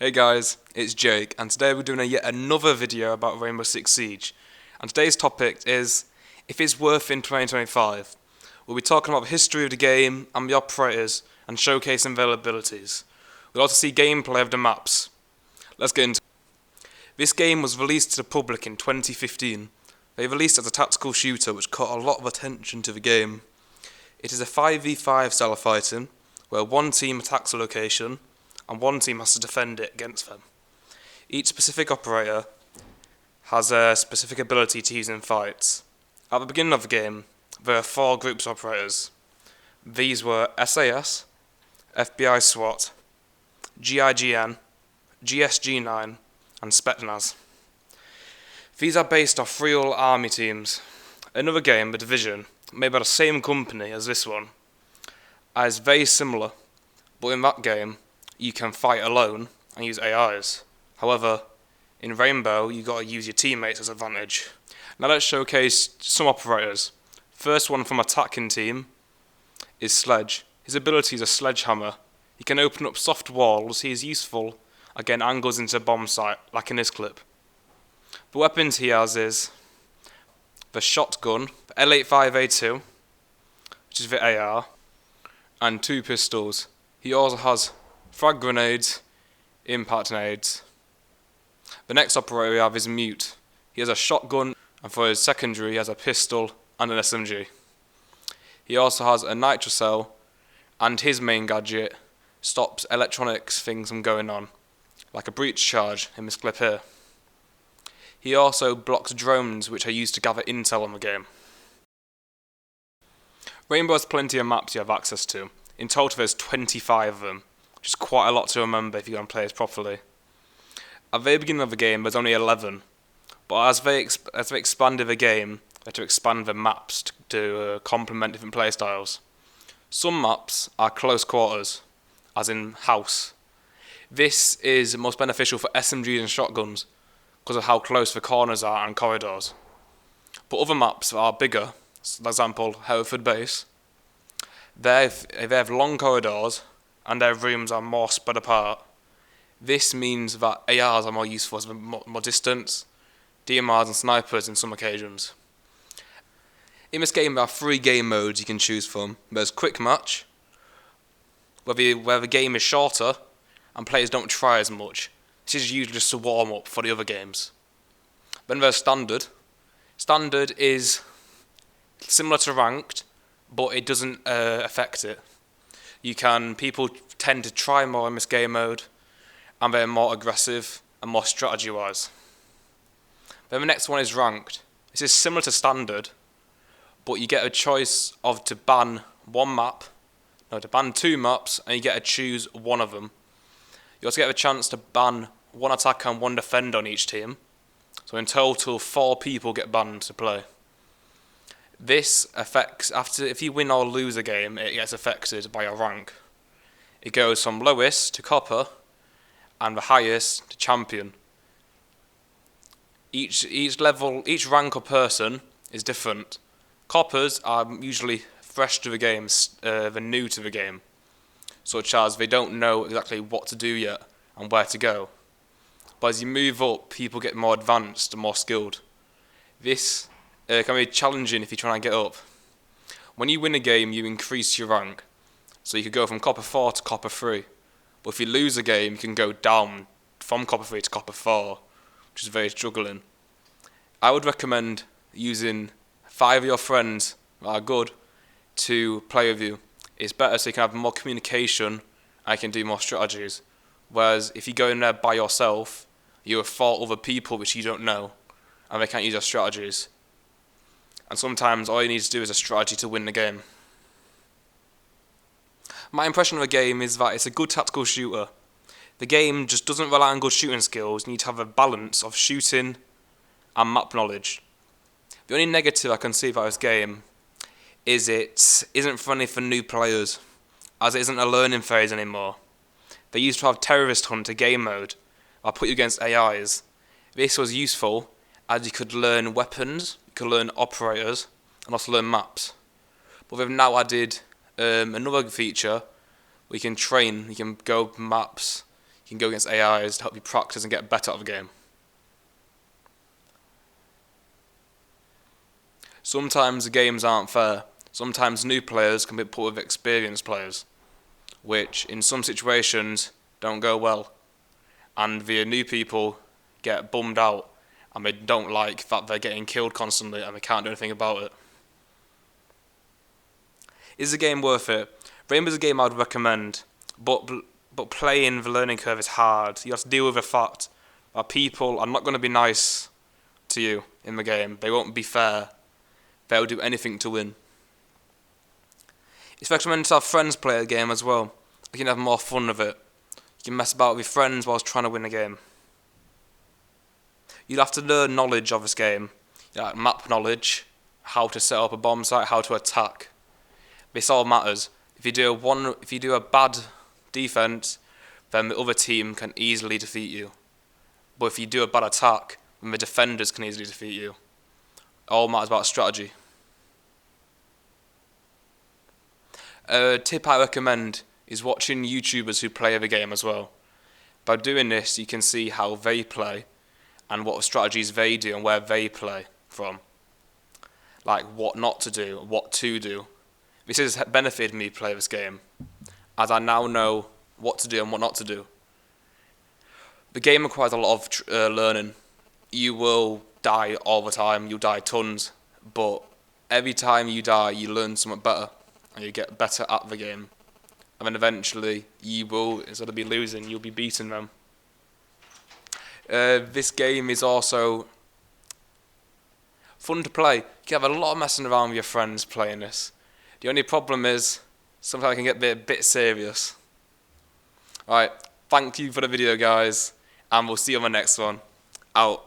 Hey guys, it's Jake, and today we're doing yet another video about Rainbow Six Siege. And today's topic is if it's worth in 2025. We'll be talking about the history of the game and the operators and showcasing availabilities. We'll also see gameplay of the maps. Let's get into it. This game was released to the public in 2015. They released it as a tactical shooter which caught a lot of attention to the game. It is a 5v5 style of fighting where one team attacks a location and one team has to defend it against them. Each specific operator has a specific ability to use in fights. At the beginning of the game, there are 4 groups of operators. These were SAS, FBI SWAT, GIGN, GSG-9, and Spetsnaz. These are based off real army teams. Another game, The Division, made by the same company as this one, is very similar, but in that game, you can fight alone and use AIs. However, in Rainbow, you gotta use your teammates as advantage. Now let's showcase some operators. First one from attacking team is Sledge. His ability is a sledgehammer. He can open up soft walls. He is useful against angles into a bomb site, like in this clip. The weapons he has is the shotgun, the L85A2, which is the AR, and 2 pistols. He also has frag grenades, impact nades. The next operator we have is Mute. He has a shotgun, and for his secondary he has a pistol and an SMG. He also has a nitrocell, and his main gadget stops electronics things from going on, like a breach charge in this clip here. He also blocks drones which are used to gather intel on the game. Rainbow has plenty of maps you have access to. In total there's 25 of them, which is quite a lot to remember if you're going to play it properly. At the very beginning of the game there's only 11, but as they expanded the game, they had to expand the maps to complement different playstyles. Some maps are close quarters, as in house. This is most beneficial for SMGs and shotguns, because of how close the corners are and corridors. But other maps are bigger, for example Hereford Base. They have long corridors and their rooms are more spread apart. This means that ARs are more useful as more distance, DMRs and snipers in some occasions. In this game there are 3 game modes you can choose from. There's Quick Match, where the game is shorter and players don't try as much. This is usually just a warm up for the other games. Then there's Standard. Standard is similar to Ranked, but it doesn't affect it. People tend to try more in this game mode, and they're more aggressive and more strategy wise. Then the next one is Ranked. This is similar to Standard, but you get a choice to ban 2 maps, and you get to choose one of them. You also get a chance to ban 1 attacker and 1 defender on each team. So in total 4 people get banned to play. This affects, if you win or lose a game, it gets affected by your rank. It goes from lowest to copper, and the highest to champion. Each rank or person is different. Coppers are usually fresh to the game, they're new to the game, such as they don't know exactly what to do yet and where to go. But as you move up, people get more advanced and more skilled. This can be challenging if you're trying to get up. When you win a game, you increase your rank. So you could go from Copper 4 to Copper 3. But if you lose a game, you can go down from Copper 3 to Copper 4, which is very struggling. I would recommend using 5 of your friends that are good to play with you. It's better so you can have more communication and you can do more strategies. Whereas if you go in there by yourself, you have fought other people which you don't know, and they can't use your strategies. And sometimes all you need to do is a strategy to win the game. My impression of the game is that it's a good tactical shooter. The game just doesn't rely on good shooting skills. You need to have a balance of shooting and map knowledge. The only negative I can see about this game is it isn't friendly for new players, as it isn't a learning phase anymore. They used to have Terrorist Hunter game mode, I'll put you against AIs. This was useful as you could learn weapons, you could learn operators, and also learn maps. But they've now added another feature where you can train, you can go maps, You can go against AIs to help you practice and get better at the game. Sometimes the games aren't fair. Sometimes new players can be put with experienced players, which in some situations don't go well. And the new people get bummed out and they don't like that they're getting killed constantly and they can't do anything about it. Is the game worth it? Rainbow's a game I'd recommend, but playing the learning curve is hard. You have to deal with the fact that people are not going to be nice to you in the game. They won't be fair. They'll do anything to win. It's recommended to have friends play the game as well. You can have more fun with it. You can mess about with your friends whilst trying to win a game. You'll have to learn knowledge of this game, like map knowledge, how to set up a bomb site, how to attack. This all matters. If you do a bad defense, then the other team can easily defeat you. But if you do a bad attack, then the defenders can easily defeat you. It all matters about strategy. A tip I recommend is watching YouTubers who play the game as well. By doing this, you can see how they play and what strategies they do and where they play from. Like what not to do, what to do. This has benefited me to play this game, as I now know what to do and what not to do. The game requires a lot of learning. You will die all the time, you'll die tons, but every time you die you learn something better and you get better at the game. And then eventually you will, instead of be losing, you'll be beating them. This game is also fun to play. You can have a lot of messing around with your friends playing this. The only problem is, sometimes it can get a bit serious. Alright, thank you for the video guys, and we'll see you on the next one. Out.